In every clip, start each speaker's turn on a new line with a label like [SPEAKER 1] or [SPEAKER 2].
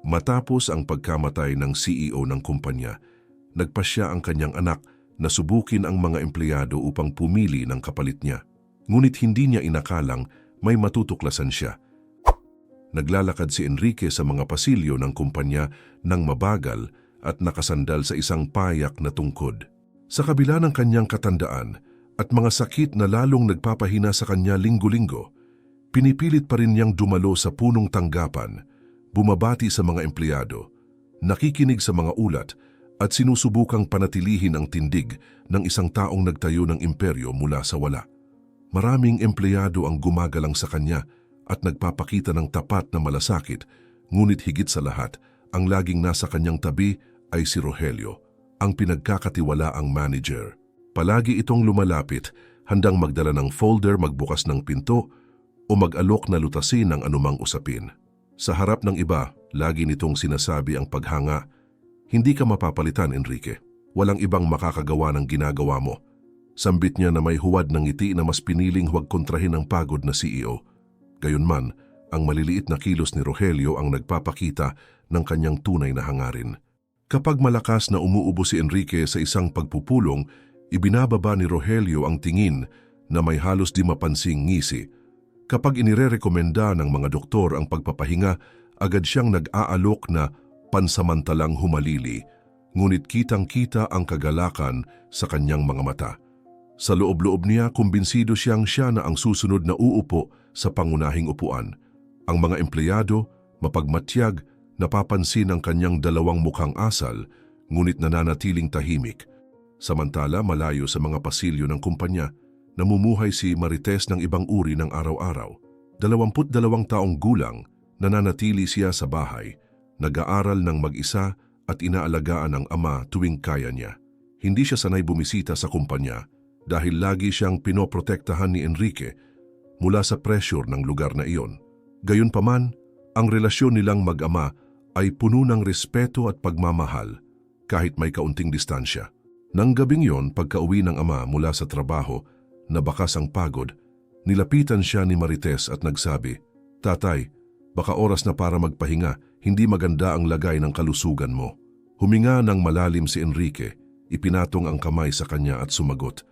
[SPEAKER 1] Matapos ang pagkamatay ng CEO ng kumpanya, nagpasya ang kanyang anak na subukin ang mga empleyado upang pumili ng kapalit niya. Ngunit hindi niya inakalang may matutuklasan siya. Naglalakad si Enrique sa mga pasilyo ng kumpanya ng mabagal at nakasandal sa isang payak na tungkod. Sa kabila ng kanyang katandaan at mga sakit na lalong nagpapahina sa kanya linggo-linggo, pinipilit pa rin niyang dumalo sa punong tanggapan, bumabati sa mga empleyado, nakikinig sa mga ulat at sinusubukang panatilihin ang tindig ng isang taong nagtayo ng imperyo mula sa wala. Maraming empleyado ang gumagalang sa kanya at nagpapakita ng tapat na malasakit, ngunit higit sa lahat, ang laging nasa kanyang tabi ay si Rogelio, ang pinagkakatiwalaang manager. Palagi itong lumalapit, handang magdala ng folder, magbukas ng pinto o mag-alok na lutasin ng anumang usapin. Sa harap ng iba, lagi nitong sinasabi ang paghanga, "Hindi ka mapapalitan, Enrique. Walang ibang makakagawa ng ginagawa mo." Sambit niya na may huwad ng ngiti na mas piniling huwag kontrahin ang pagod na CEO. Gayunman, ang maliliit na kilos ni Rogelio ang nagpapakita ng kanyang tunay na hangarin. Kapag malakas na umuubo si Enrique sa isang pagpupulong, ibinababa ni Rogelio ang tingin na may halos di mapansing ngisi. Kapag inirerekomenda ng mga doktor ang pagpapahinga, agad siyang nag-aalok na pansamantalang humalili, ngunit kitang-kita ang kagalakan sa kanyang mga mata. Sa loob-loob niya, kumbinsido siyang siya na ang susunod na uupo sa pangunahing upuan. Ang mga empleyado, mapagmatyag, napapansin ang kanyang dalawang mukhang asal, ngunit nananatiling tahimik. Samantala, malayo sa mga pasilyo ng kumpanya, namumuhay si Marites ng ibang uri ng araw-araw. 22 taong gulang, nananatili siya sa bahay, nag-aaral ng mag-isa at inaalagaan ng ama tuwing kaya niya. Hindi siya sanay bumisita sa kumpanya dahil lagi siyang pinoprotektahan ni Enrique mula sa pressure ng lugar na iyon. Gayunpaman, ang relasyon nilang mag-ama ay puno ng respeto at pagmamahal kahit may kaunting distansya. Nang gabing yon, pagka-uwi ng ama mula sa trabaho, na bakas ang pagod, nilapitan siya ni Marites at nagsabi, "Tatay, baka oras na para magpahinga, hindi maganda ang lagay ng kalusugan mo." Huminga ng malalim si Enrique, ipinatong ang kamay sa kanya at sumagot,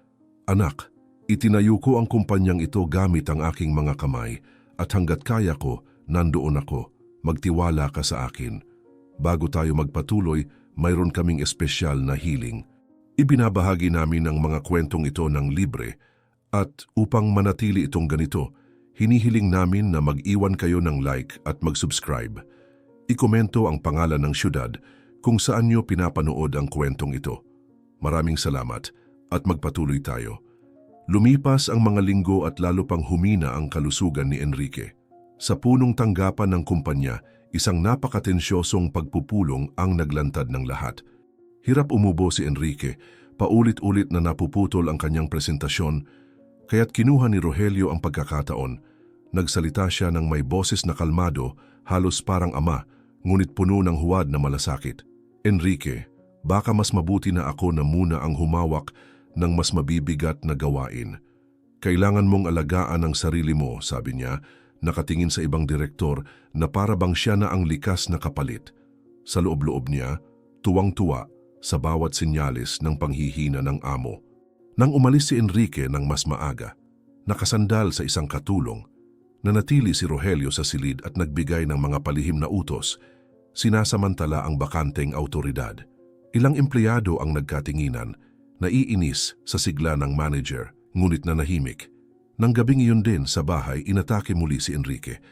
[SPEAKER 1] "Anak, itinayo ko ang kumpanyang ito gamit ang aking mga kamay at hanggat kaya ko, nandoon ako, magtiwala ka sa akin. Bago tayo magpatuloy, mayroon kaming espesyal na hiling." Ibinabahagi namin ang mga kwentong ito ng libre at upang manatili itong ganito, hinihiling namin na mag-iwan kayo ng like at mag-subscribe. Ikomento ang pangalan ng syudad kung saan nyo pinapanood ang kwentong ito. Maraming salamat at magpatuloy tayo. Lumipas ang mga linggo at lalo pang humina ang kalusugan ni Enrique. Sa punong tanggapan ng kumpanya, isang napakatensyosong pagpupulong ang naglantad ng lahat. Hirap umubo si Enrique, paulit-ulit na napuputol ang kanyang presentasyon, kaya't kinuha ni Rogelio ang pagkakataon. Nagsalita siya ng may boses na kalmado, halos parang ama, ngunit puno ng huwad na malasakit. "Enrique, baka mas mabuti na ako na muna ang humawak ng mas mabibigat na gawain. Kailangan mong alagaan ang sarili mo," sabi niya, nakatingin sa ibang direktor na para bang siya na ang likas na kapalit. Sa loob-loob niya, tuwang-tuwa sa bawat sinyalis ng panghihina ng amo. Nang umalis si Enrique ng mas maaga, nakasandal sa isang katulong, nanatili si Rogelio sa silid at nagbigay ng mga palihim na utos, sinasamantala ang bakanteng autoridad. Ilang empleyado ang nagkatinginan, naiinis sa sigla ng manager, ngunit nanahimik. Nang gabing iyon din sa bahay, inatake muli si Enrique.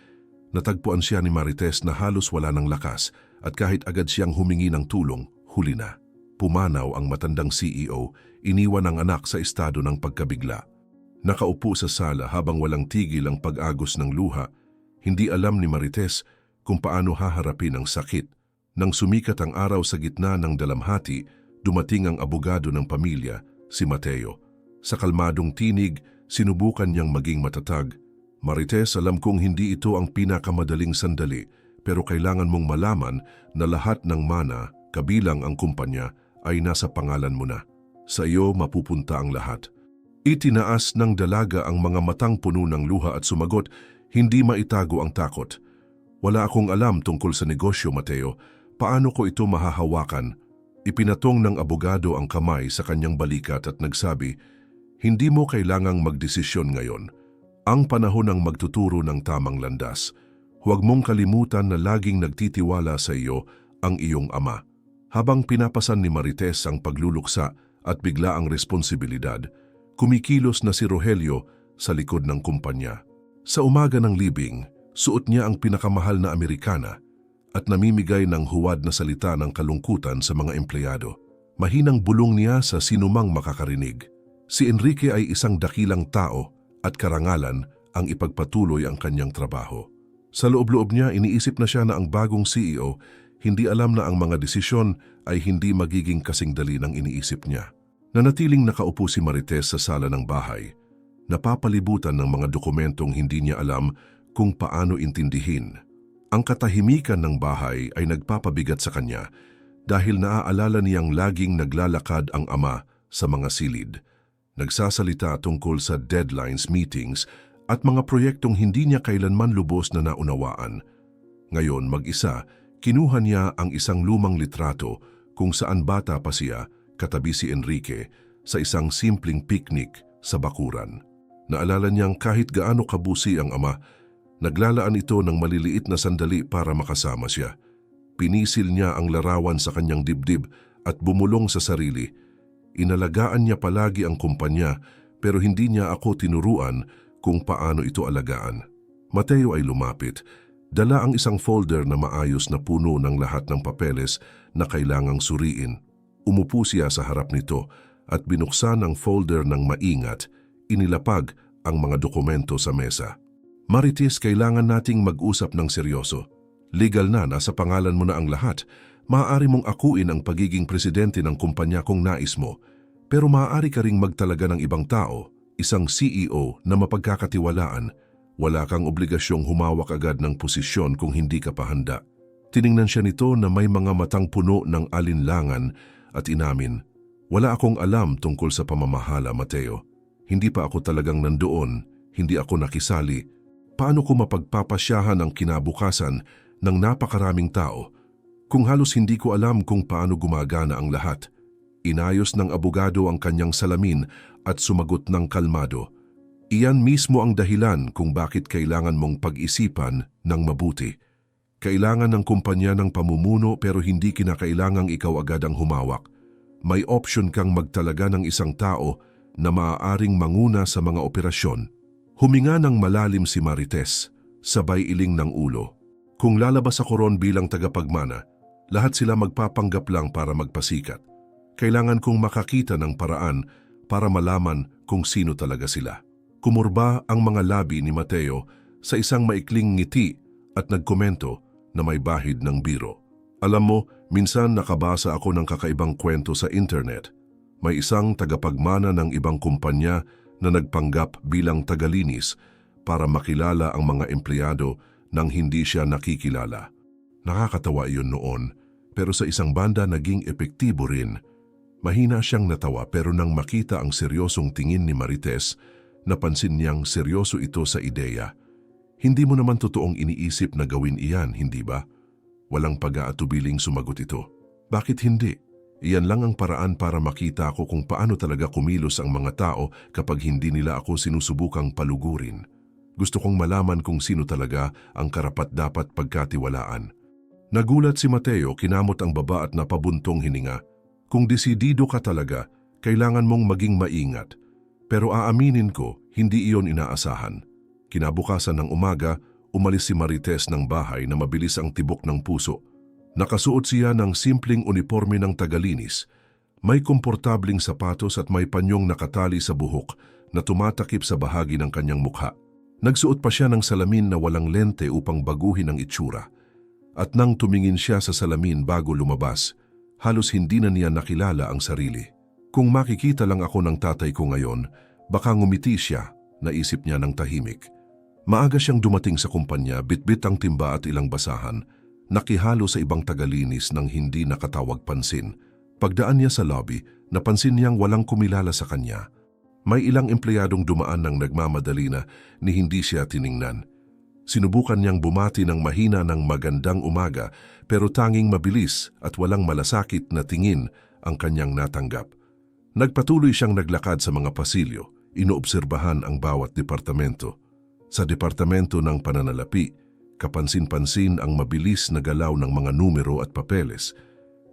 [SPEAKER 1] Natagpuan siya ni Marites na halos wala ng lakas at kahit agad siyang humingi ng tulong, huli na. Pumanaw ang matandang CEO, iniwan ang anak sa estado ng pagkabigla. Nakaupo sa sala habang walang tigil ang pag-agos ng luha, hindi alam ni Marites kung paano haharapin ang sakit. Nang sumikat ang araw sa gitna ng dalamhati, dumating ang abogado ng pamilya, si Mateo. Sa kalmadong tinig, sinubukan niyang maging matatag. "Marites, alam kong hindi ito ang pinakamadaling sandali, pero kailangan mong malaman na lahat ng mana, kabilang ang kumpanya, ay nasa pangalan mo na. Sa iyo mapupunta ang lahat." Itinaas ng dalaga ang mga matang puno ng luha at sumagot, hindi maitago ang takot. Wala akong alam tungkol sa negosyo, Mateo. Paano ko ito mahahawakan? Ipinatong ng abogado ang kamay sa kanyang balikat at nagsabi, hindi mo kailangang magdesisyon ngayon. Ang panahon ang magtuturo ng tamang landas. Huwag mong kalimutan na laging nagtitiwala sa iyo ang iyong ama. Habang pinapasan ni Marites ang pagluluksa at bigla ang responsibilidad, kumikilos na si Rogelio sa likod ng kumpanya. Sa umaga ng libing, suot niya ang pinakamahal na Amerikana at namimigay ng huwad na salita ng kalungkutan sa mga empleyado. Mahinang bulong niya sa sinumang makakarinig. Si Enrique ay isang dakilang tao at karangalan ang ipagpatuloy ang kanyang trabaho. Sa loob-loob niya, iniisip na siya na ang bagong CEO, hindi alam na ang mga desisyon ay hindi magiging kasing dali ng iniisip niya. Nanatiling nakaupo si Marites sa sala ng bahay, napapalibutan ng mga dokumentong hindi niya alam kung paano intindihin. Ang katahimikan ng bahay ay nagpapabigat sa kanya dahil naaalala niyang laging naglalakad ang ama sa mga silid. Nagsasalita tungkol sa deadlines, meetings at mga proyektong hindi niya kailanman lubos na naunawaan. Ngayon mag-isa, kinuha niya ang isang lumang litrato kung saan bata pa siya katabi si Enrique sa isang simpleng picnic sa bakuran. Naalala niyang kahit gaano kabusi ang ama, naglalaan ito ng maliliit na sandali para makasama siya. Pinisil niya ang larawan sa kanyang dibdib at bumulong sa sarili. Inalagaan niya palagi ang kumpanya pero hindi niya ako tinuruan kung paano ito alagaan. Mateo ay lumapit. Dala ang isang folder na maayos na puno ng lahat ng papeles na kailangang suriin. Umupo siya sa harap nito at binuksan ang folder ng maingat. Inilapag ang mga dokumento sa mesa. Marites, kailangan nating mag-usap ng seryoso. Legal na, nasa pangalan mo na ang lahat. Maaari mong akuin ang pagiging presidente ng kumpanya kung nais mo. Pero maaari ka ring magtalaga ng ibang tao, isang CEO na mapagkakatiwalaan. Wala kang obligasyong humawak agad ng posisyon kung hindi ka pa handa. Tiningnan siya nito na may mga matang puno ng alinlangan at inamin, wala akong alam tungkol sa pamamahala, Mateo. Hindi pa ako talagang nandoon, hindi ako nakisali. Paano ko mapagpapasyahan ang kinabukasan ng napakaraming tao kung halos hindi ko alam kung paano gumagana ang lahat? Inayos ng abogado ang kanyang salamin at sumagot ng kalmado. Iyan mismo ang dahilan kung bakit kailangan mong pag-isipan ng mabuti. Kailangan ng kumpanya ng pamumuno pero hindi kinakailangang ikaw agad ang humawak. May option kang magtalaga ng isang tao na maaaring manguna sa mga operasyon. Huminga ng malalim si Marites, sabay iling ng ulo. Kung lalabas ako ron bilang tagapagmana, lahat sila magpapanggap lang para magpasikat. Kailangan kong makakita ng paraan para malaman kung sino talaga sila. Kumurba ang mga labi ni Mateo sa isang maikling ngiti at nagkomento na may bahid ng biro. Alam mo, minsan nakabasa ako ng kakaibang kwento sa internet. May isang tagapagmana ng ibang kumpanya na nagpanggap bilang tagalinis para makilala ang mga empleyado nang hindi siya nakikilala. Nakakatawa iyon noon, pero sa isang banda naging epektibo rin. Mahina siyang natawa pero nang makita ang seryosong tingin ni Marites, napansin niyang seryoso ito sa ideya. Hindi mo naman totoong iniisip na gawin iyan, hindi ba? Walang pag-aatubiling sumagot ito. Bakit hindi? Iyan lang ang paraan para makita ko kung paano talaga kumilos ang mga tao kapag hindi nila ako sinusubukang palugurin. Gusto kong malaman kung sino talaga ang karapat-dapat pagkatiwalaan. Nagulat si Mateo, kinamot ang baba at napabuntong hininga. Kung desidido ka talaga, kailangan mong maging maingat. Pero aaminin ko, hindi iyon inaasahan. Kinabukasan ng umaga, umalis si Marites ng bahay na mabilis ang tibok ng puso. Nakasuot siya ng simpleng uniforme ng tagalinis. May komportabling sapatos at may panyong nakatali sa buhok na tumatakip sa bahagi ng kanyang mukha. Nagsuot pa siya ng salamin na walang lente upang baguhin ang itsura. At nang tumingin siya sa salamin bago lumabas, halos hindi na niya nakilala ang sarili. Kung makikita lang ako ng tatay ko ngayon, baka ngumiti siya, naisip niya ng tahimik. Maaga siyang dumating sa kumpanya, bitbit ang timba at ilang basahan. Nakihalo sa ibang tagalinis nang hindi nakatawag pansin. Pagdaan niya sa lobby, napansin niyang walang kumilala sa kanya. May ilang empleyadong dumaan ng nagmamadali na ni hindi siya tiningnan. Sinubukan niyang bumati ng mahina ng magandang umaga pero tanging mabilis at walang malasakit na tingin ang kanyang natanggap. Nagpatuloy siyang naglakad sa mga pasilyo, inoobserbahan ang bawat departamento. Sa departamento ng pananalapi, kapansin-pansin ang mabilis na galaw ng mga numero at papeles,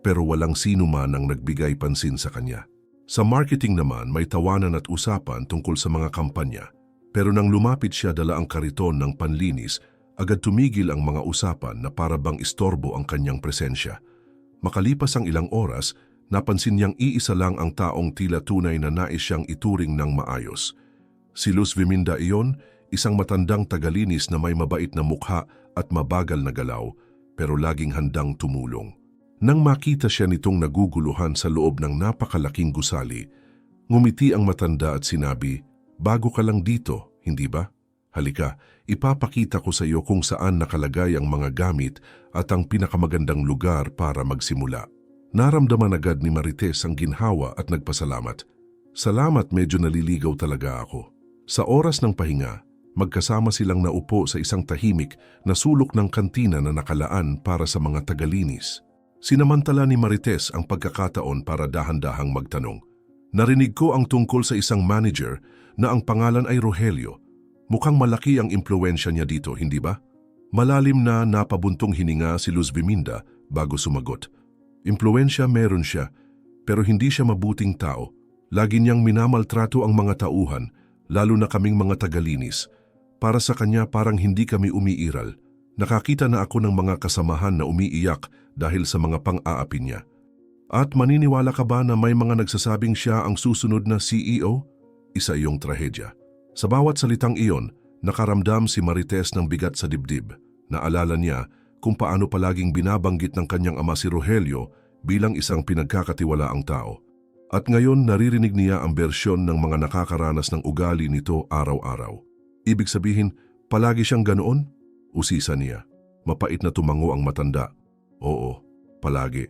[SPEAKER 1] pero walang sino man ang nagbigay pansin sa kanya. Sa marketing naman, may tawanan at usapan tungkol sa mga kampanya. Pero nang lumapit siya dala ang kariton ng panlinis, agad tumigil ang mga usapan na para bang istorbo ang kanyang presensya. Makalipas ang ilang oras, napansin niyang iisa lang ang taong tila tunay na nais siyang ituring ng maayos. Si Luz Viminda iyon, isang matandang tagalinis na may mabait na mukha at mabagal na galaw, pero laging handang tumulong. Nang makita siya nitong naguguluhan sa loob ng napakalaking gusali, ngumiti ang matanda at sinabi, "Bago ka lang dito, hindi ba? Halika, ipapakita ko sa iyo kung saan nakalagay ang mga gamit at ang pinakamagandang lugar para magsimula." Naramdaman agad ni Marites ang ginhawa at nagpasalamat. "Salamat, medyo naliligaw talaga ako." Sa oras ng pahinga, magkasama silang naupo sa isang tahimik na sulok ng kantina na nakalaan para sa mga tagalinis. Sinamantala ni Marites ang pagkakataon para dahan-dahang magtanong. "Narinig ko ang tungkol sa isang manager na ang pangalan ay Rogelio. Mukhang malaki ang impluwensya niya dito, hindi ba?" Malalim na napabuntong hininga si Luz Viminda bago sumagot. "Impluwensya meron siya, pero hindi siya mabuting tao. Lagi niyang minamaltrato ang mga tauhan, lalo na kaming mga tagalinis. Para sa kanya parang hindi kami umiiral. Nakakita na ako ng mga kasamahan na umiiyak dahil sa mga pang-aapi niya." "At maniniwala ka ba na may mga nagsasabing siya ang susunod na CEO? Isa iyong trahedya." Sa bawat salitang iyon, nakaramdam si Marites ng bigat sa dibdib. Naalala niya kung paano palaging binabanggit ng kanyang ama si Rogelio bilang isang pinagkakatiwalaang tao. At ngayon naririnig niya ang bersyon ng mga nakakaranas ng ugali nito araw-araw. "Ibig sabihin, palagi siyang ganoon?" Usisa niya. Mapait na tumango ang matanda. "Oo, palagi.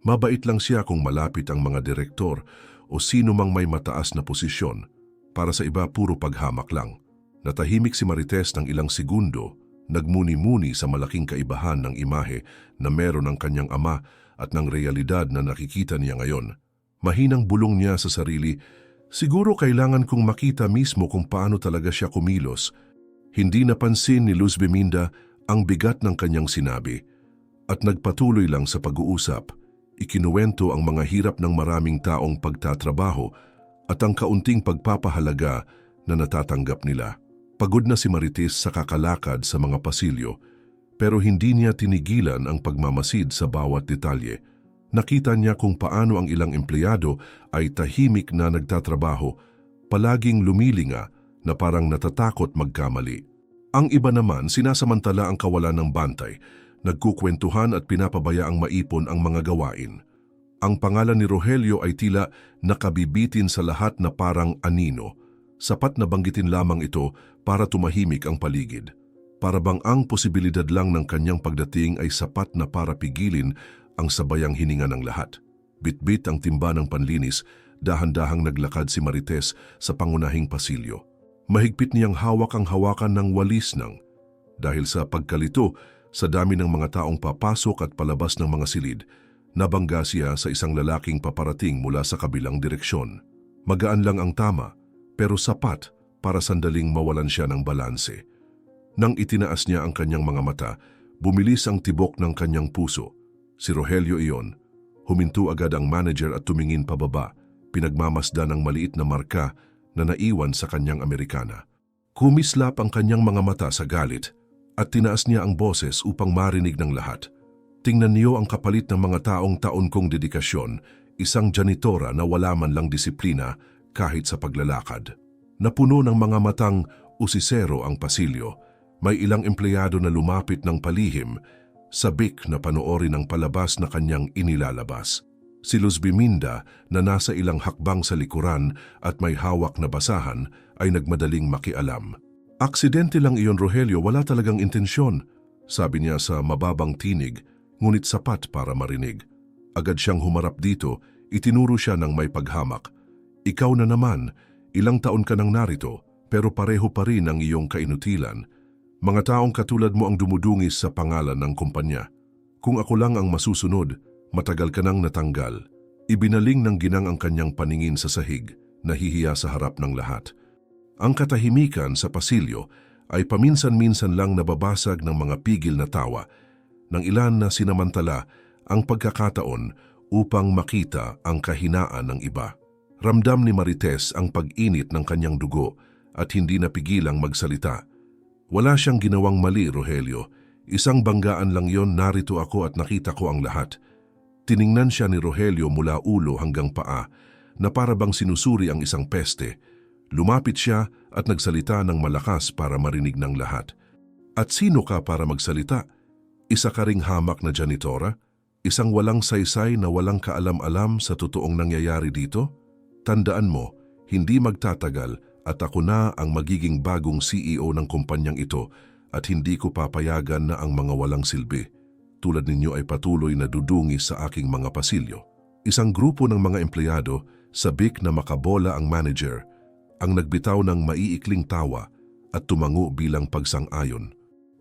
[SPEAKER 1] Mabait lang siya kung malapit ang mga direktor o sino mang may mataas na posisyon. Para sa iba, puro paghamak lang." Natahimik si Marites ng ilang segundo, nagmuni-muni sa malaking kaibahan ng imahe na meron ng kanyang ama at ng realidad na nakikita niya ngayon. Mahinang bulong niya sa sarili, "Siguro kailangan kong makita mismo kung paano talaga siya kumilos." Hindi napansin ni Luz Viminda ang bigat ng kanyang sinabi at nagpatuloy lang sa pag-uusap. Ikinuwento ang mga hirap ng maraming taong pagtatrabaho at ang kaunting pagpapahalaga na natatanggap nila. Pagod na si Marites sa kakalakad sa mga pasilyo, pero hindi niya tinigilan ang pagmamasid sa bawat detalye. Nakita niya kung paano ang ilang empleyado ay tahimik na nagtatrabaho, palaging lumilinga na parang natatakot magkamali. Ang iba naman sinasamantala ang kawalan ng bantay, nagkukwentuhan at pinapabayaang maipon ang mga gawain. Ang pangalan ni Rogelio ay tila nakabibitin sa lahat na parang anino. Sapat na banggitin lamang ito para tumahimik ang paligid. Para bang ang posibilidad lang ng kanyang pagdating ay sapat na para pigilin ang sabayang hininga ng lahat. Bitbit ang timba ng panlinis, dahan-dahang naglakad si Marites sa pangunahing pasilyo. Mahigpit niyang hawak ang hawakan ng walis ng. Dahil sa pagkalito, sa dami ng mga taong papasok at palabas ng mga silid, nabangga siya sa isang lalaking paparating mula sa kabilang direksyon. Magaan lang ang tama, pero sapat para sandaling mawalan siya ng balanse. Nang itinaas niya ang kanyang mga mata, bumilis ang tibok ng kanyang puso. Si Rogelio iyon. Huminto agad ang manager at tumingin pababa, pinagmamasdan ang maliit na marka na naiwan sa kanyang Amerikana. Kumislap ang kanyang mga mata sa galit at tinaas niya ang boses upang marinig ng lahat. "Tingnan niyo ang kapalit ng mga taong taon kong dedikasyon, isang janitora na wala man lang disiplina kahit sa paglalakad." Napuno ng mga matang usisero ang pasilyo. May ilang empleyado na lumapit ng palihim, sabik na panoorin ang palabas na kanyang inilalabas. Si Luz Viminda na nasa ilang hakbang sa likuran at may hawak na basahan ay nagmadaling makialam. "Aksidente lang iyon, Rogelio, wala talagang intensyon," sabi niya sa mababang tinig, ngunit sapat para marinig. Agad siyang humarap dito, itinuro siya ng may paghamak. "Ikaw na naman, ilang taon ka nang narito, pero pareho pa rin ang iyong kainutilan. Mga taong katulad mo ang dumudungis sa pangalan ng kumpanya. Kung ako lang ang masusunod, matagal ka nang natanggal. Ibinaling ng ginang ang kanyang paningin sa sahig, nahihiya sa harap ng lahat. Ang katahimikan sa pasilyo ay paminsan-minsan lang nababasag ng mga pigil na tawa ng ilan na sinamantala ang pagkakataon upang makita ang kahinaan ng iba. Ramdam ni Marites ang pag-init ng kanyang dugo at hindi napigilang magsalita. Wala siyang ginawang mali, Rogelio. Isang banggaan lang yon, narito ako at nakita ko ang lahat. Tiningnan siya ni Rogelio mula ulo hanggang paa na para bang sinusuri ang isang peste. Lumapit siya at nagsalita ng malakas para marinig ng lahat. At sino ka para magsalita? Isa ka ring hamak na janitora? Isang walang saysay na walang kaalam-alam sa totoong nangyayari dito? Tandaan mo, hindi magtatagal at ako na ang magiging bagong CEO ng kumpanyang ito at hindi ko papayagan na ang mga walang silbi tulad ninyo ay patuloy na dudungis sa aking mga pasilyo. Isang grupo ng mga empleyado, sabik na makabola ang manager, ang nagbitaw ng maiikling tawa at tumango bilang pagsang-ayon.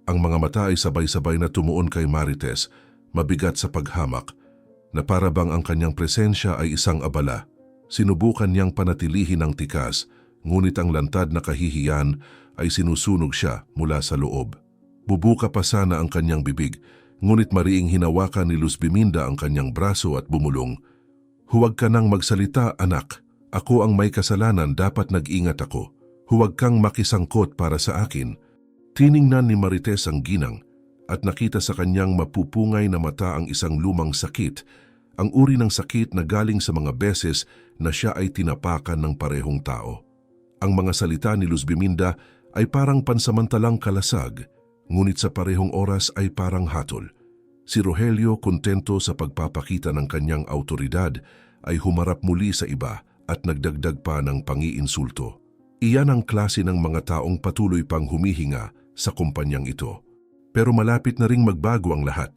[SPEAKER 1] Ang mga mata ay sabay-sabay na tumuon kay Marites, mabigat sa paghamak, na para bang ang kanyang presensya ay isang abala. Sinubukan niyang panatilihin ang tikas, ngunit ang lantad na kahihiyan ay sinusunog siya mula sa loob. Bubuka pa sana ang kanyang bibig, ngunit mariing hinawakan ni Luz Biminda ang kanyang braso at bumulong. Huwag ka nang magsalita, anak. Ako ang may kasalanan, dapat nag-ingat ako. Huwag kang makisangkot para sa akin. Tiningnan ni Marites ang ginang at nakita sa kanyang mapupungay na mata ang isang lumang sakit, ang uri ng sakit na galing sa mga beses na siya ay tinapakan ng parehong tao. Ang mga salita ni Luz Biminda ay parang pansamantalang kalasag, ngunit sa parehong oras ay parang hatol. Si Rogelio, kontento sa pagpapakita ng kanyang autoridad, ay humarap muli sa iba at nagdagdag pa ng pangiinsulto. Iyan ang klase ng mga taong patuloy pang humihinga sa kumpanyang ito. Pero malapit na ring magbago ang lahat.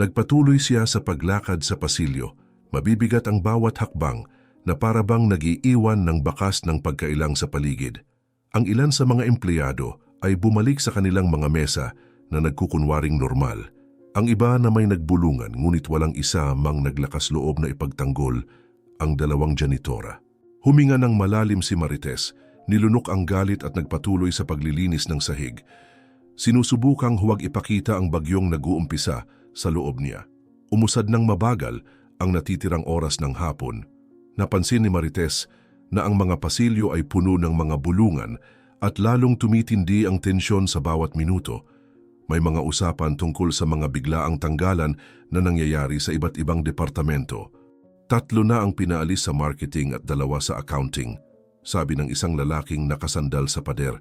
[SPEAKER 1] Nagpatuloy siya sa paglakad sa pasilyo, mabibigat ang bawat hakbang na para bang nag-iiwan ng bakas ng pagkailang sa paligid. Ang ilan sa mga empleyado ay bumalik sa kanilang mga mesa na nagkukunwaring normal. Ang iba na may nagbulungan ngunit walang isa mang naglakas loob na ipagtanggol ang dalawang janitora. Huminga ng malalim si Marites, nilunok ang galit at nagpatuloy sa paglilinis ng sahig. Sinusubukang huwag ipakita ang bagyong nag-uumpisa sa loob niya. Umusad ng mabagal ang natitirang oras ng hapon. Napansin ni Marites na ang mga pasilyo ay puno ng mga bulungan at lalong tumitindi ang tensyon sa bawat minuto. May mga usapan tungkol sa mga biglaang tanggalan na nangyayari sa iba't ibang departamento. 3 na ang pinaalis sa marketing at 2 sa accounting, sabi ng isang lalaking nakasandal sa pader,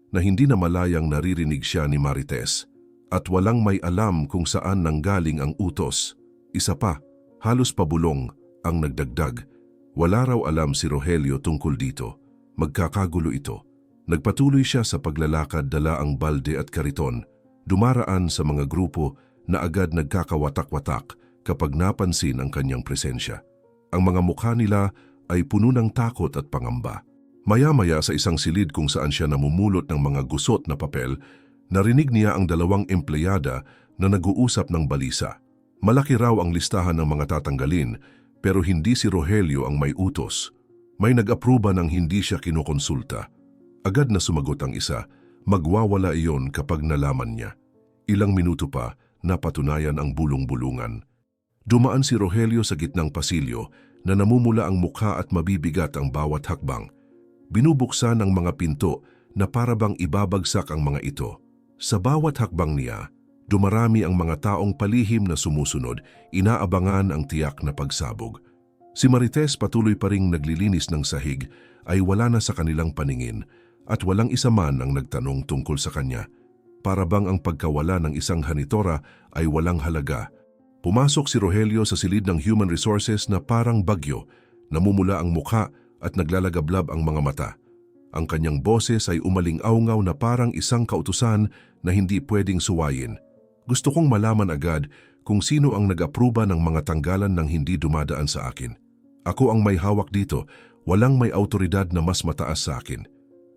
[SPEAKER 1] na hindi na malayang naririnig siya ni Marites. At walang may alam kung saan nanggaling ang utos. Isa pa, halos pabulong ang nagdagdag. Wala raw alam si Rogelio tungkol dito. Magkakagulo ito. Nagpatuloy siya sa paglalakad, dala ang balde at kariton, dumaraan sa mga grupo na agad nagkakawatak-watak kapag napansin ang kanyang presensya. Ang mga mukha nila ay puno ng takot at pangamba. Maya-maya sa isang silid kung saan siya namumulot ng mga gusot na papel, narinig niya ang 2 empleyada na nag-uusap ng balisa. Malaki raw ang listahan ng mga tatanggalin, pero hindi si Rogelio ang may utos. May nag-apruba ng hindi siya kinukonsulta. Agad na sumagot ang isa, magwawala iyon kapag nalaman niya. Ilang minuto pa, napatunayan ang bulong-bulungan. Dumaan si Rogelio sa gitnang pasilyo na namumula ang mukha at mabibigat ang bawat hakbang. Binubuksan ang mga pinto na para bang ibabagsak ang mga ito. Sa bawat hakbang niya, dumarami ang mga taong palihim na sumusunod, inaabangan ang tiyak na pagsabog. Si Marites, patuloy pa ring naglilinis ng sahig, ay wala na sa kanilang paningin at walang isa man ang nagtanong tungkol sa kanya. Para bang ang pagkawala ng isang janitora ay walang halaga. Pumasok si Rogelio sa silid ng Human Resources na parang bagyo, namumula ang mukha at naglalagablab ang mga mata. Ang kanyang boses ay umaling-aungaw na parang isang kautusan na hindi pwedeng suwayin. Gusto kong malaman agad kung sino ang nag-apruba ng mga tanggalan ng hindi dumadaan sa akin. Ako ang may hawak dito, walang may autoridad na mas mataas sa akin.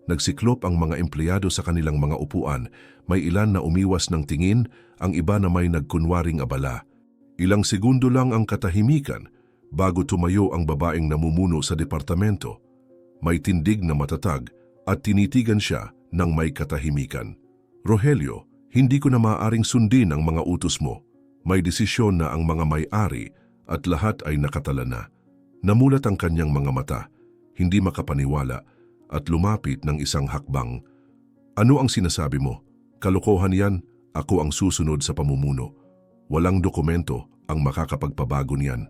[SPEAKER 1] Nagsiklop ang mga empleyado sa kanilang mga upuan, may ilan na umiwas ng tingin, ang iba na may nagkunwaring abala. Ilang segundo lang ang katahimikan bago tumayo ang babaeng namumuno sa departamento. May tindig na matatag at tinitigan siya ng may katahimikan. Rogelio, hindi ko na maaaring sundin ang mga utos mo. May desisyon na ang mga may-ari at lahat ay nakatala na. Namulat ang kanyang mga mata, hindi makapaniwala at lumapit ng isang hakbang. Ano ang sinasabi mo? Kalokohan yan, ako ang susunod sa pamumuno. Walang dokumento ang makakapagpabago niyan.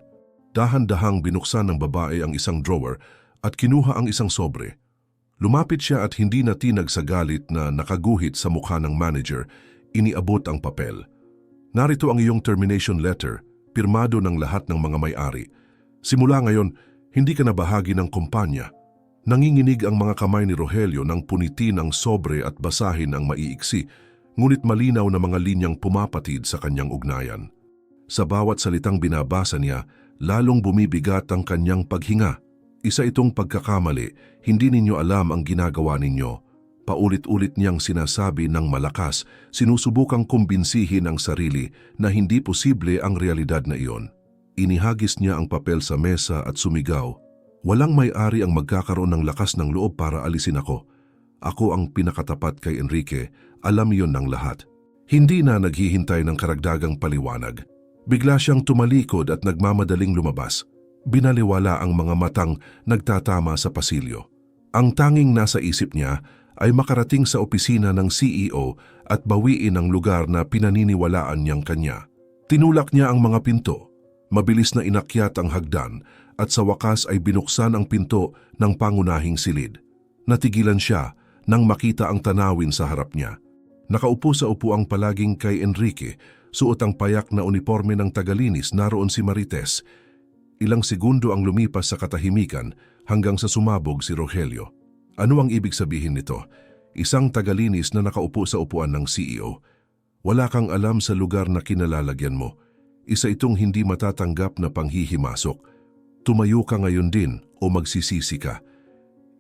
[SPEAKER 1] Dahan-dahang binuksan ng babae ang isang drawer at kinuha ang isang sobre. Lumapit siya at hindi na tinag sa galit na nakaguhit sa mukha ng manager, iniabot ang papel. Narito ang iyong termination letter, pirmado ng lahat ng mga may-ari. Simula ngayon, hindi ka na bahagi ng kumpanya. Nanginginig ang mga kamay ni Rogelio nang punitin ang sobre at basahin ang maiiksi, ngunit malinaw na mga linyang pumapatid sa kanyang ugnayan. Sa bawat salitang binabasa niya, lalong bumibigat ang kanyang paghinga. Isa itong pagkakamali, hindi ninyo alam ang ginagawa ninyo. Paulit-ulit niyang sinasabi ng malakas, sinusubukang kumbinsihin ang sarili na hindi posible ang realidad na iyon. Inihagis niya ang papel sa mesa at sumigaw, "Walang may-ari ang magkakaroon ng lakas ng loob para alisin ako. Ako ang pinakatapat kay Enrique, alam iyon ng lahat." Hindi na naghihintay ng karagdagang paliwanag. Bigla siyang tumalikod at nagmamadaling lumabas. Binaliwala ang mga matang nagtatama sa pasilyo. Ang tanging nasa isip niya ay makarating sa opisina ng CEO at bawiin ang lugar na pinaniniwalaan niyang kanya. Tinulak niya ang mga pinto. Mabilis na inakyat ang hagdan at sa wakas ay binuksan ang pinto ng pangunahing silid. Natigilan siya nang makita ang tanawin sa harap niya. Nakaupo sa upuang palaging kay Enrique, suot ang payak na uniforme ng tagalinis, naroon si Marites. Ilang segundo ang lumipas sa katahimikan hanggang sa sumabog si Rogelio. Ano ang ibig sabihin nito? Isang tagalinis na nakaupo sa upuan ng CEO. Wala kang alam sa lugar na kinalalagyan mo. Isa itong hindi matatanggap na panghihimasok. Tumayo ka ngayon din o magsisisi ka.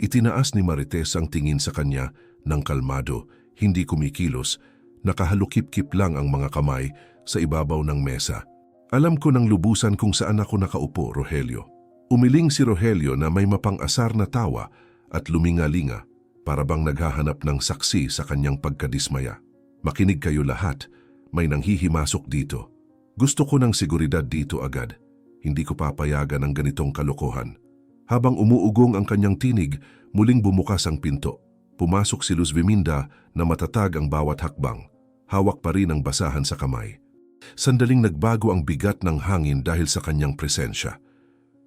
[SPEAKER 1] Itinaas ni Marites ang tingin sa kanya ng kalmado, hindi kumikilos, nakahalukip-kip lang ang mga kamay sa ibabaw ng mesa. Alam ko ng lubusan kung saan ako nakaupo, Rogelio. Umiling si Rogelio na may mapang-asar na tawa at luminga-linga para bang naghahanap ng saksi sa kanyang pagkadismaya. Makinig kayo lahat, may nanghihimasok dito. Gusto ko ng seguridad dito agad. Hindi ko papayagan ang ganitong kalokohan. Habang umuugong ang kanyang tinig, muling bumukas ang pinto. Pumasok si Luz Viminda na matatag ang bawat hakbang. Hawak pa rin ang basahan sa kamay. Sandaling nagbago ang bigat ng hangin dahil sa kanyang presensya.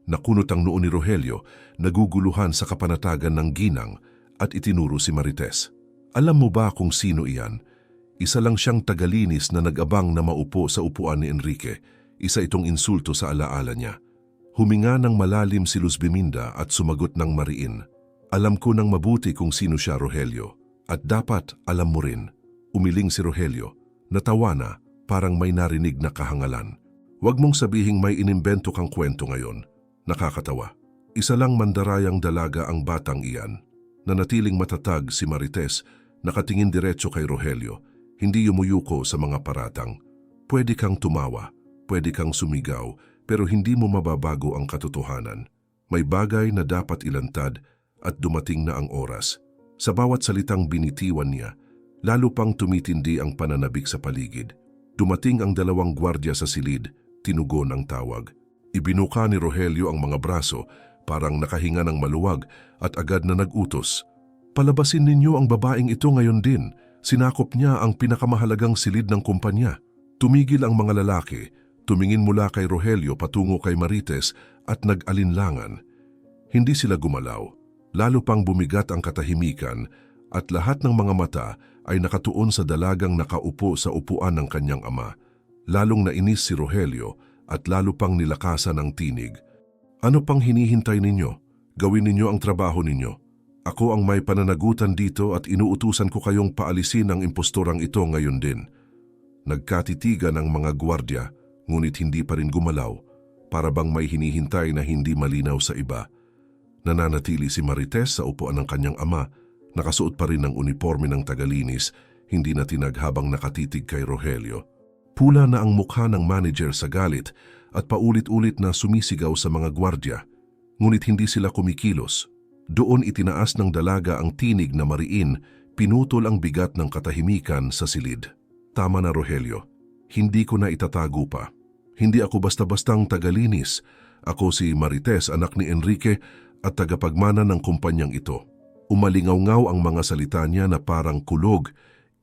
[SPEAKER 1] Nakunot ang noo ni Rogelio, naguguluhan sa kapanatagan ng ginang at itinuro si Marites. Alam mo ba kung sino iyan? Isa lang siyang tagalinis na nag-abang na maupo sa upuan ni Enrique. Isa itong insulto sa alaala niya. Huminga ng malalim si Luz Viminda at sumagot ng mariin. Alam ko nang mabuti kung sino siya, Rogelio. At dapat alam mo rin. Umiling si Rogelio. Natawa na, parang may narinig na kahangalan. Huwag mong sabihing may inimbento kang kwento ngayon. Nakakatawa. Isa lang mandarayang dalaga ang batang iyan. Nanatiling matatag si Marites, nakatingin diretso kay Rogelio. Hindi yumuyuko sa mga paratang. Pwede kang tumawa, pwede kang sumigaw, pero hindi mo mababago ang katotohanan. May bagay na dapat ilantad at dumating na ang oras. Sa bawat salitang binitiwan niya, lalo pang tumitindi ang pananabik sa paligid. Dumating ang dalawang gwardya sa silid, tinugon ang tawag. Ibinuka ni Rogelio ang mga braso, parang nakahinga ng maluwag at agad na nag-utos. Palabasin ninyo ang babaeng ito ngayon din. Sinakop niya ang pinakamahalagang silid ng kumpanya. Tumigil ang mga lalaki, tumingin mula kay Rogelio patungo kay Marites at nag-alinlangan. Hindi sila gumalaw. Lalo pang bumigat ang katahimikan at lahat ng mga mata ay nakatuon sa dalagang nakaupo sa upuan ng kanyang ama. Lalong nainis si Rogelio at lalo pang nilakasan ang tinig. Ano pang hinihintay ninyo? Gawin ninyo ang trabaho ninyo. Ako ang may pananagutan dito at inuutusan ko kayong paalisin ang impostorang ito ngayon din. Nagkatitigan ang mga gwardya, ngunit hindi pa rin gumalaw, para bang may hinihintay na hindi malinaw sa iba. Nananatili si Marites sa upuan ng kanyang ama, Nakasuot pa rin ng uniforme ng tagalinis, hindi na tinag habang nakatitig kay Rogelio. Pula na ang mukha ng manager sa galit at paulit-ulit na sumisigaw sa mga gwardya. Ngunit hindi sila kumikilos. Doon itinaas ng dalaga ang tinig na mariin, pinutol ang bigat ng katahimikan sa silid. Tama na Rogelio, hindi ko na itatago pa. Hindi ako basta-bastang tagalinis. Ako si Marites, anak ni Enrique at tagapagmana ng kumpanyang ito. Umalingaw-ngaw ang mga salita niya na parang kulog,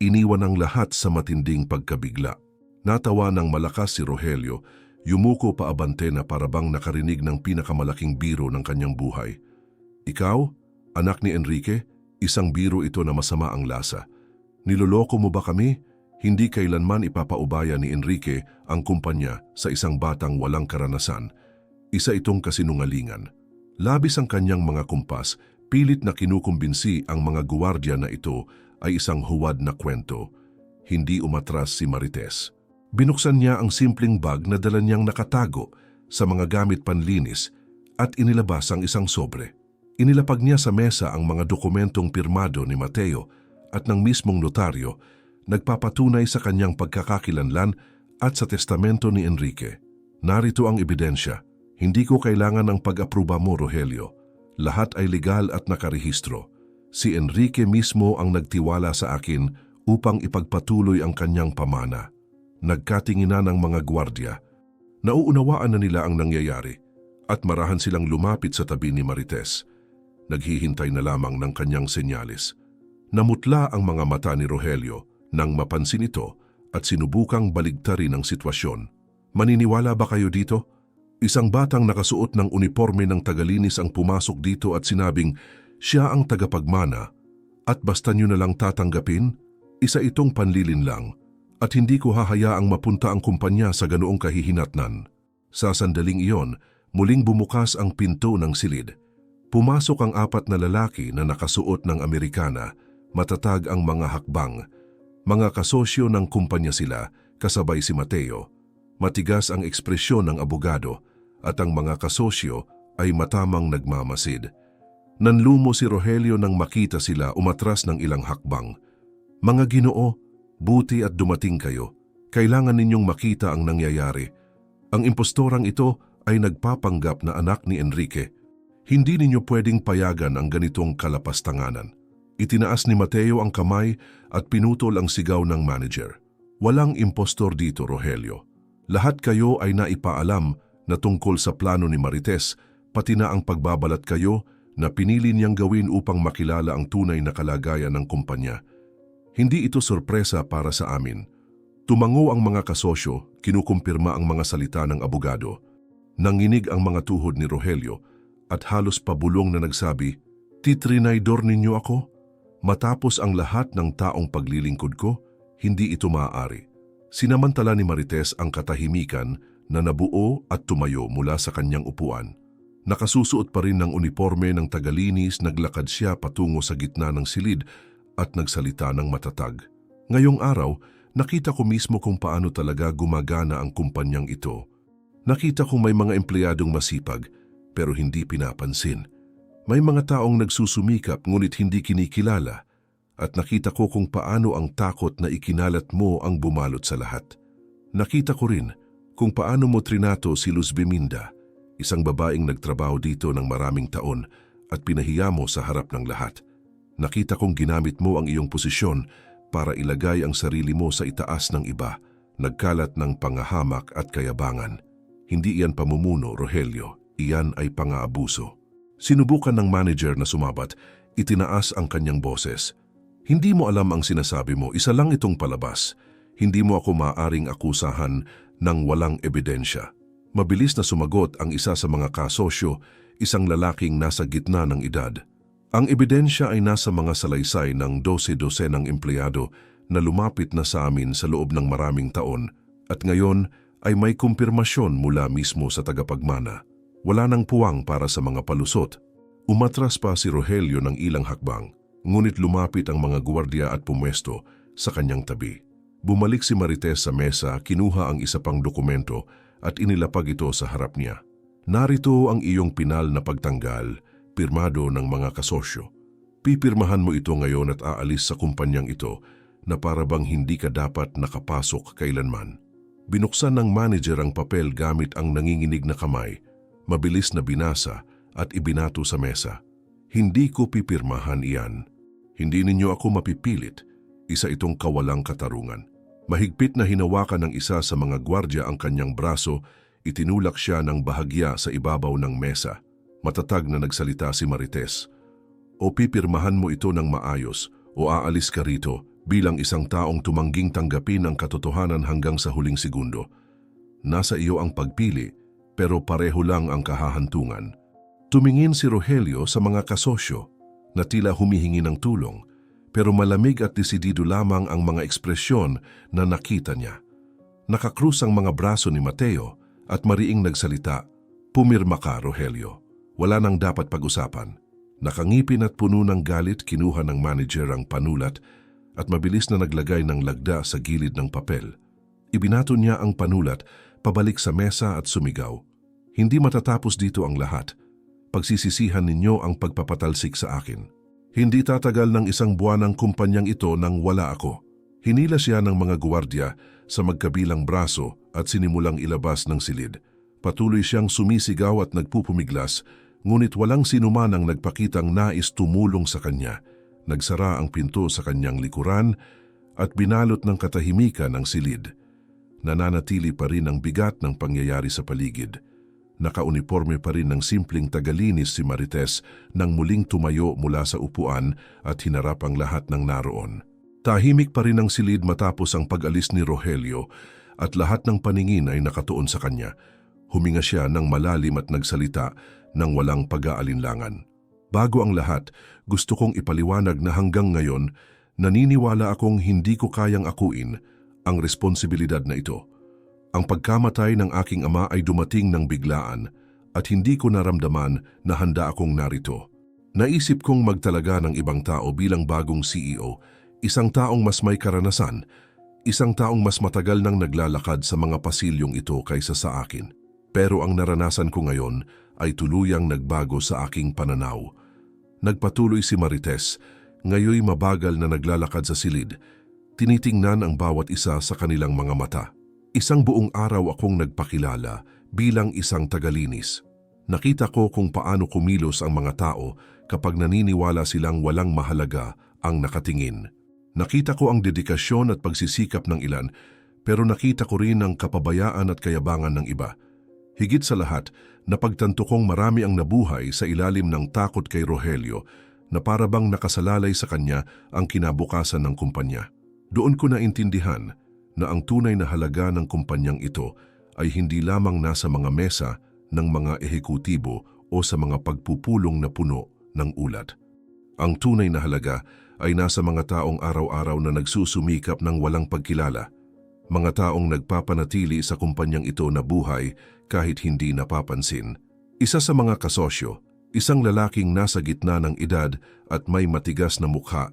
[SPEAKER 1] iniwan ang lahat sa matinding pagkabigla. Natawa ng malakas si Rogelio, yumuko paabante na parabang nakarinig ng pinakamalaking biro ng kanyang buhay. Ikaw, anak ni Enrique, isang biro ito na masama ang lasa. Niloloko mo ba kami? Hindi kailanman ipapaubaya ni Enrique ang kumpanya sa isang batang walang karanasan. Isa itong kasinungalingan. Labis ang kanyang mga kumpas, pilit na kinukumbinsi ang mga guwardiya na ito ay isang huwad na kwento. Hindi umatras si Marites. Binuksan niya ang simpleng bag na dala niyang nakatago sa mga gamit panlinis at inilabas ang isang sobre. Inilapag niya sa mesa ang mga dokumentong pirmado ni Mateo at ng mismong notaryo, nagpapatunay sa kanyang pagkakakilanlan at sa testamento ni Enrique. Narito ang ebidensya. Hindi ko kailangan ng pag-apruba mo, Rogelio. Lahat ay legal at nakarehistro. Si Enrique mismo ang nagtiwala sa akin upang ipagpatuloy ang kanyang pamana. Nagkatinginan ang mga gwardya. Nauunawaan na nila ang nangyayari at marahan silang lumapit sa tabi ni Marites. Naghihintay na lamang ng kanyang senyales. Namutla ang mga mata ni Rogelio nang mapansin ito at sinubukang baligtarin ang sitwasyon. Maniniwala ba kayo dito? Isang batang nakasuot ng uniforme ng tagalinis ang pumasok dito at sinabing siya ang tagapagmana at basta nyo na lang tatanggapin, isa itong panlilinlang at hindi ko hahayaang mapunta ang kumpanya sa ganoong kahihinatnan. Sa sandaling iyon, muling bumukas ang pinto ng silid. Pumasok ang 4 na lalaki na nakasuot ng Amerikana, matatag ang mga hakbang. Mga kasosyo ng kumpanya sila, kasabay si Mateo. Matigas ang ekspresyon ng abogado at ang mga kasosyo ay matamang nagmamasid. Nanlumo si Rogelio nang makita sila umatras ng ilang hakbang. Mga Ginoo, buti at dumating kayo. Kailangan ninyong makita ang nangyayari. Ang impostorang ito ay nagpapanggap na anak ni Enrique. Hindi ninyo pwedeng payagan ang ganitong kalapastanganan. Itinaas ni Mateo ang kamay at pinutol ang sigaw ng manager. Walang impostor dito, Rogelio. Lahat kayo ay naipaalam na tungkol sa plano ni Marites, pati na ang pagbabalat kayo na pinili niyang gawin upang makilala ang tunay na kalagayan ng kumpanya. Hindi ito sorpresa para sa amin. Tumango ang mga kasosyo, kinukumpirma ang mga salita ng abogado. Nanginig ang mga tuhod ni Rogelio at halos pabulong na nagsabi, "Titrinaydor ninyo ako? Matapos ang lahat ng taong paglilingkod ko, hindi ito maaari." Sinamantala ni Marites ang katahimikan na nabuo at tumayo mula sa kanyang upuan. Nakasusuot pa rin ng uniforme ng tagalinis, naglakad siya patungo sa gitna ng silid at nagsalita ng matatag. Ngayong araw, nakita ko mismo kung paano talaga gumagana ang kumpanyang ito. Nakita kong may mga empleyadong masipag pero hindi pinapansin. May mga taong nagsusumikap ngunit hindi kinikilala at nakita ko kung paano ang takot na ikinalat mo ang bumalot sa lahat. Nakita ko rin kung paano mo trinato si Luz Biminda, isang babaeng nagtrabaho dito ng maraming taon at pinahiya mo sa harap ng lahat. Nakita kong ginamit mo ang iyong posisyon para ilagay ang sarili mo sa itaas ng iba, nagkalat ng pangahamak at kayabangan. Hindi iyan pamumuno, Rogelio, iyan ay pang-aabuso. Sinubukan ng manager na sumabat, itinaas ang kanyang boses. Hindi mo alam ang sinasabi mo, isa lang itong palabas. Hindi mo ako maaaring akusahan ng walang ebidensya. Mabilis na sumagot ang isa sa mga kasosyo, isang lalaking nasa gitna ng edad. Ang ebidensya ay nasa mga salaysay ng 12 ng empleyado na lumapit na sa amin sa loob ng maraming taon at ngayon ay may kumpirmasyon mula mismo sa tagapagmana. Wala nang puwang para sa mga palusot. Umatras pa si Rogelio ng ilang hakbang, ngunit lumapit ang mga gwardiya at pumwesto sa kanyang tabi. Bumalik si Marites sa mesa, kinuha ang isa pang dokumento at inilapag ito sa harap niya. Narito ang iyong pinal na pagtanggal, pirmado ng mga kasosyo. Pipirmahan mo ito ngayon at aalis sa kumpanyang ito na para bang hindi ka dapat nakapasok kailanman. Binuksan ng manager ang papel gamit ang nanginginig na kamay, mabilis na binasa at ibinato sa mesa. Hindi ko pipirmahan iyan. Hindi ninyo ako mapipilit. Isa itong kawalang katarungan. Mahigpit na hinawakan ng isa sa mga gwardya ang kanyang braso, itinulak siya ng bahagya sa ibabaw ng mesa. Matatag na nagsalita si Marites. O pipirmahan mo ito ng maayos o aalis ka rito bilang isang taong tumangging tanggapin ang katotohanan hanggang sa huling segundo. Nasa iyo ang pagpili pero pareho lang ang kahahantungan. Tumingin si Rogelio sa mga kasosyo na tila humihingi ng tulong pero malamig at desidido lamang ang mga ekspresyon na nakita niya. Nakakrus ang mga braso ni Mateo at mariing nagsalita, "Pumirma ka, Rogelio. Wala nang dapat pag-usapan." Nakangipin at puno ng galit, kinuha ng manager ang panulat at mabilis na naglagay ng lagda sa gilid ng papel. Ibinato niya ang panulat pabalik sa mesa at sumigaw. Hindi matatapos dito ang lahat. Pagsisisihan ninyo ang pagpapatalsik sa akin. Hindi tatagal ng 1 buwan ang kumpanyang ito nang wala ako. Hinila siya ng mga gwardiya sa magkabilang braso at sinimulang ilabas ng silid. Patuloy siyang sumisigaw at nagpupumiglas, ngunit walang sinuman ang nagpakitang nais tumulong sa kanya. Nagsara ang pinto sa kanyang likuran at binalot ng katahimikan ang silid. Nananatili pa rin ang bigat ng pangyayari sa paligid. Nakauniforme pa rin ng simpleng tagalinis si Marites nang muling tumayo mula sa upuan at hinarap ang lahat ng naroon. Tahimik pa rin ang silid matapos ang pag-alis ni Rogelio at lahat ng paningin ay nakatuon sa kanya. Huminga siya ng malalim at nagsalita nang walang pag-aalinlangan. Bago ang lahat, gusto kong ipaliwanag na hanggang ngayon, naniniwala akong hindi ko kayang akuin ang responsibilidad na ito. Ang pagkamatay ng aking ama ay dumating ng biglaan at hindi ko naramdaman na handa akong narito. Naisip kong magtalaga ng ibang tao bilang bagong CEO, isang taong mas may karanasan, isang taong mas matagal nang naglalakad sa mga pasilyong ito kaysa sa akin. Pero ang naranasan ko ngayon ay tuluyang nagbago sa aking pananaw. Nagpatuloy si Marites, ngayoy mabagal na naglalakad sa silid. Tinitingnan ang bawat isa sa kanilang mga mata. Isang buong araw akong nagpakilala bilang isang tagalinis. Nakita ko kung paano kumilos ang mga tao kapag naniniwala silang walang mahalaga ang nakatingin. Nakita ko ang dedikasyon at pagsisikap ng ilan, pero nakita ko rin ang kapabayaan at kayabangan ng iba. Higit sa lahat, napagtanto kong marami ang nabuhay sa ilalim ng takot kay Rogelio na para bang nakasalalay sa kanya ang kinabukasan ng kumpanya. Doon ko naintindihan na ang tunay na halaga ng kumpanyang ito ay hindi lamang nasa mga mesa ng mga ehekutibo o sa mga pagpupulong na puno ng ulat. Ang tunay na halaga ay nasa mga taong araw-araw na nagsusumikap ng walang pagkilala, mga taong nagpapanatili sa kumpanyang ito na buhay kahit hindi napapansin. Isa sa mga kasosyo, isang lalaking nasa gitna ng edad at may matigas na mukha,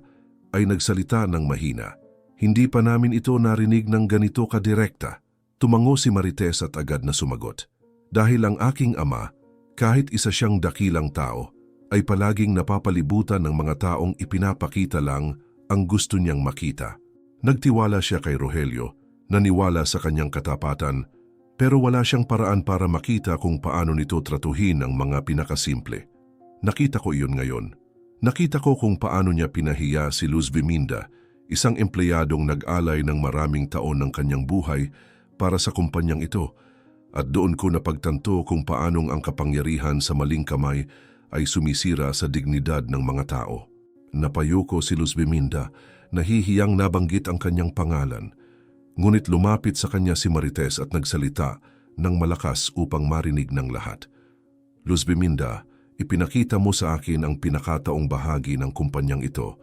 [SPEAKER 1] ay nagsalita ng mahina. Hindi pa namin ito narinig ng ganito kadirekta. Tumango si Marites at agad na sumagot. Dahil ang aking ama, kahit isa siyang dakilang tao, ay palaging napapalibutan ng mga taong ipinapakita lang ang gusto niyang makita. Nagtiwala siya kay Rogelio, naniwala sa kanyang katapatan, pero wala siyang paraan para makita kung paano nito tratuhin ang mga pinakasimple. Nakita ko iyon ngayon. Nakita ko kung paano niya pinahiya si Luz Viminda, isang empleyadong nag-alay ng maraming taon ng kanyang buhay para sa kumpanyang ito, at doon ko napagtanto kung paanong ang kapangyarihan sa maling kamay ay sumisira sa dignidad ng mga tao. Napayo ko si Luz Viminda, nahihiyang nabanggit ang kanyang pangalan. Ngunit lumapit sa kanya si Marites at nagsalita ng malakas upang marinig ng lahat. Luz Viminda, ipinakita mo sa akin ang pinakataong bahagi ng kumpanyang ito.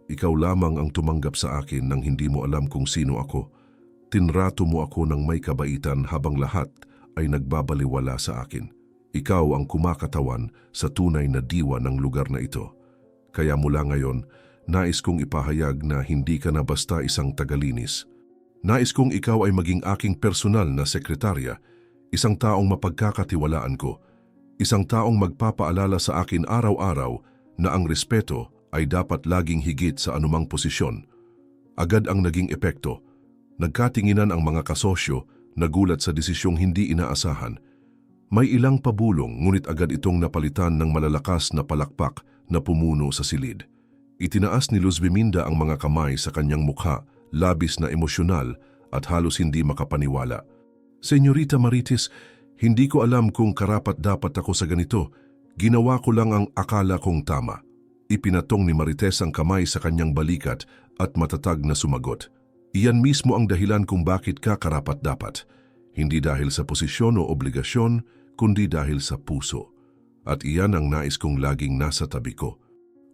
[SPEAKER 1] Ikaw lamang ang tumanggap sa akin nang hindi mo alam kung sino ako. Tinrato mo ako ng may kabaitan habang lahat ay nagbabaliwala sa akin. Ikaw ang kumakatawan sa tunay na diwa ng lugar na ito. Kaya mula ngayon, nais kong ipahayag na hindi ka na basta isang tagalinis. Nais kong ikaw ay maging aking personal na sekretarya, isang taong mapagkakatiwalaan ko, isang taong magpapaalala sa akin araw-araw na ang respeto ay dapat laging higit sa anumang posisyon. Agad ang naging epekto. Nagkatinginan ang mga kasosyo, nagulat sa desisyong hindi inaasahan. May ilang pabulong ngunit agad itong napalitan ng malalakas na palakpak na pumuno sa silid. Itinaas ni Luz Biminda ang mga kamay sa kanyang mukha, labis na emosyonal at halos hindi makapaniwala. Senyorita Marites, hindi ko alam kung karapat-dapat ako sa ganito. Ginawa ko lang ang akala kong tama. Ipinatong ni Marites ang kamay sa kanyang balikat at matatag na sumagot. Iyan mismo ang dahilan kung bakit ka karapat-dapat. Hindi dahil sa posisyon o obligasyon, kundi dahil sa puso. At iyan ang nais kong laging nasa tabi ko.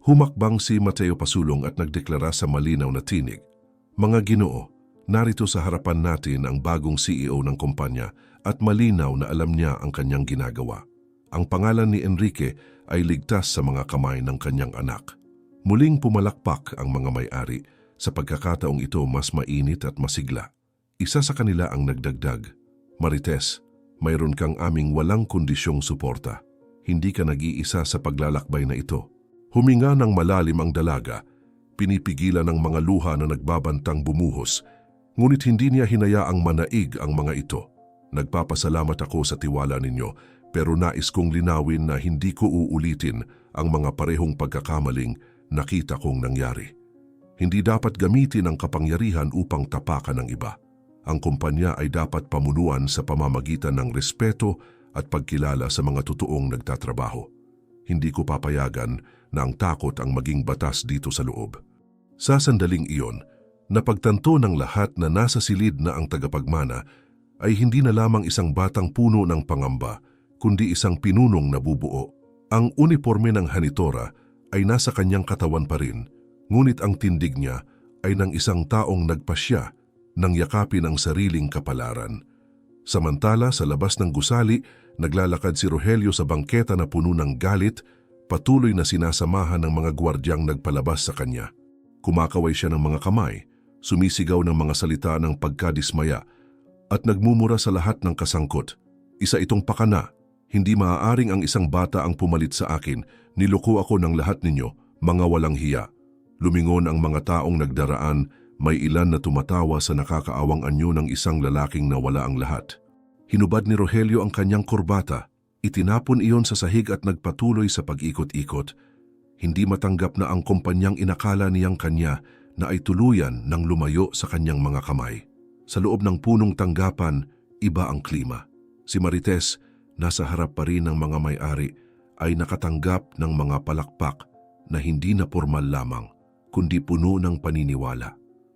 [SPEAKER 1] Humakbang si Mateo Pasulong at nagdeklara sa malinaw na tinig. Mga Ginoo, narito sa harapan natin ang bagong CEO ng kumpanya at malinaw na alam niya ang kanyang ginagawa. Ang pangalan ni Enrique ay ligtas sa mga kamay ng kanyang anak. Muling pumalakpak ang mga may-ari. Sa pagkakataong ito mas mainit at masigla. Isa sa kanila ang nagdagdag, Marites, mayroon kang aming walang kondisyong suporta. Hindi ka nag-iisa sa paglalakbay na ito. Huminga ng malalim ang dalaga, pinipigilan ng mga luha na nagbabantang bumuhos, ngunit hindi niya hinayaang manaig ang mga ito. Nagpapasalamat ako sa tiwala ninyo, pero nais kong linawin na hindi ko uulitin ang mga parehong pagkakamaling nakita kong nangyari. Hindi dapat gamitin ang kapangyarihan upang tapakan ng iba. Ang kumpanya ay dapat pamunuan sa pamamagitan ng respeto at pagkilala sa mga totoong nagtatrabaho. Hindi ko papayagan na ang takot ang maging batas dito sa loob. Sa sandaling iyon, napagtanto ng lahat na nasa silid na ang tagapagmana ay hindi na lamang isang batang puno ng pangamba, kundi isang pinunong nabubuo. Ang uniforme ng hanitora ay nasa kanyang katawan pa rin, ngunit ang tindig niya ay ng isang taong nagpasya nang yakapin ang sariling kapalaran. Samantala sa labas ng gusali, naglalakad si Rogelio sa bangketa na puno ng galit, patuloy na sinasamahan ng mga gwardyang nagpalabas sa kanya. Kumakaway siya ng mga kamay, sumisigaw ng mga salita ng pagkadismaya, at nagmumura sa lahat ng kasangkot. Isa itong pakana, hindi maaaring ang isang bata ang pumalit sa akin, niloko ako ng lahat ninyo, mga walang hiya. Lumingon ang mga taong nagdaraan, may ilan na tumatawa sa nakakaawang anyo ng isang lalaking nawala ang lahat. Hinubad ni Rogelio ang kanyang kurbata, itinapon iyon sa sahig at nagpatuloy sa pag-ikot-ikot. Hindi matanggap na ang kumpanyang inakala niyang kanya na ay tuluyan ng lumayo sa kanyang mga kamay. Sa loob ng punong tanggapan, iba ang klima. Si Marites, nasa harap pa rin ng mga may-ari, ay nakatanggap ng mga palakpak na hindi na pormal lamang, kundi puno ng paniniwala.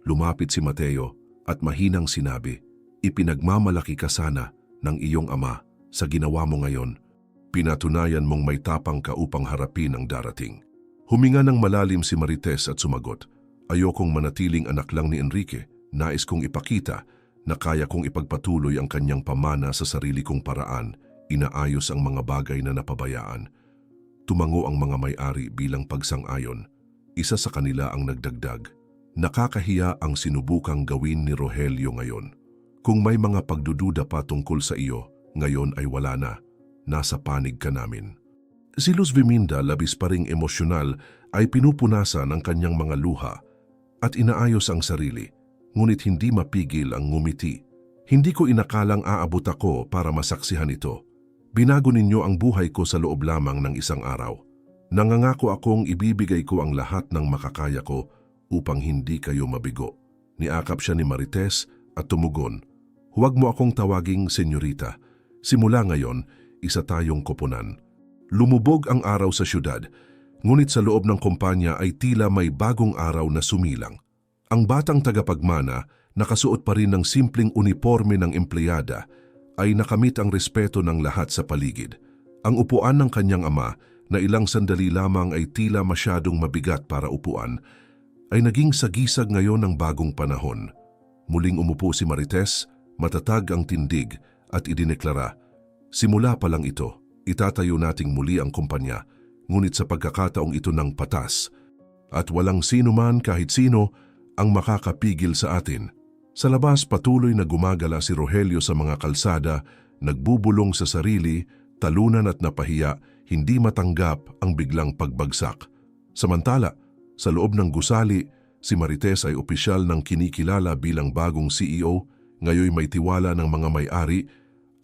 [SPEAKER 1] Lumapit si Mateo at mahinang sinabi, "Ipinagmamalaki ka sana ng iyong ama sa ginawa mo ngayon. Pinatunayan mong may tapang ka upang harapin ang darating." Huminga ng malalim si Marites at sumagot, "Ayokong manatiling anak lang ni Enrique. Nais kong ipakita na kaya kong ipagpatuloy ang kanyang pamana sa sarili kong paraan, inaayos ang mga bagay na napabayaan." Tumango ang mga may-ari bilang pagsang-ayon. Isa sa kanila ang nagdagdag, "Nakakahiya ang sinubukang gawin ni Rogelio ngayon. Kung may mga pagdududa pa tungkol sa iyo, ngayon ay wala na. Nasa panig ka namin." Si Luz Biminda, labis pa ring emosyonal, ay pinupunasan ang kanyang mga luha at inaayos ang sarili, ngunit hindi mapigil ang ngumiti. "Hindi ko inakalang aabot ako para masaksihan ito. Binago ninyo ang buhay ko sa loob lamang ng isang araw. Nangangako akong ibibigay ko ang lahat ng makakaya ko upang hindi kayo mabigo." Niakap siya ni Marites at tumugon, "Huwag mo akong tawaging senyorita. Simula ngayon, isa tayong koponan." Lumubog ang araw sa syudad, ngunit sa loob ng kumpanya ay tila may bagong araw na sumilang. Ang batang tagapagmana, nakasuot pa rin ng simpleng uniforme ng empleyada, ay nakamit ang respeto ng lahat sa paligid. Ang upuan ng kanyang ama, na ilang sandali lamang ay tila masyadong mabigat para upuan, ay naging sagisag ngayon ng bagong panahon. Muling umupo si Marites, matatag ang tindig at idineklara, "Simula pa lang ito, itatayo nating muli ang kumpanya, ngunit sa pagkakataong ito ng patas, at walang sino man kahit sino ang makakapigil sa atin." Sa labas patuloy na gumagala si Rogelio sa mga kalsada, nagbubulong sa sarili, talunan at napahiya, hindi matanggap ang biglang pagbagsak. Samantala, Sa loob ng gusali, si Marites ay opisyal ng kinikilala bilang bagong CEO, ngayon may tiwala ng mga may-ari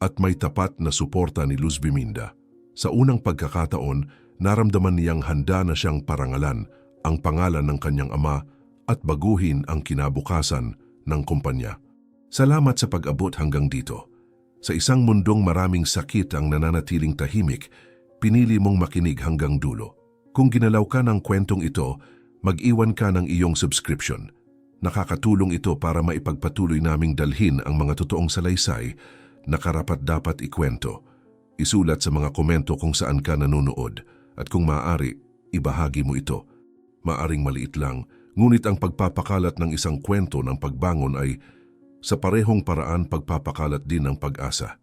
[SPEAKER 1] at may tapat na suporta ni Luz Biminda. Sa unang pagkakataon, naramdaman niyang handa na siyang parangalan ang pangalan ng kanyang ama at baguhin ang kinabukasan ng kumpanya. Salamat sa pag-abot hanggang dito. Sa isang mundong maraming sakit ang nananatiling tahimik, pinili mong makinig hanggang dulo. Kung ginalaw ka ng kwentong ito, mag-iwan ka ng iyong subscription. Nakakatulong ito para maipagpatuloy naming dalhin ang mga totoong salaysay na karapat-dapat ikwento. Isulat sa mga komento kung saan ka nanonood at kung maaari, ibahagi mo ito. Maaring maliit lang, ngunit ang pagpapakalat ng isang kwento ng pagbangon ay sa parehong paraan pagpapakalat din ng pag-asa.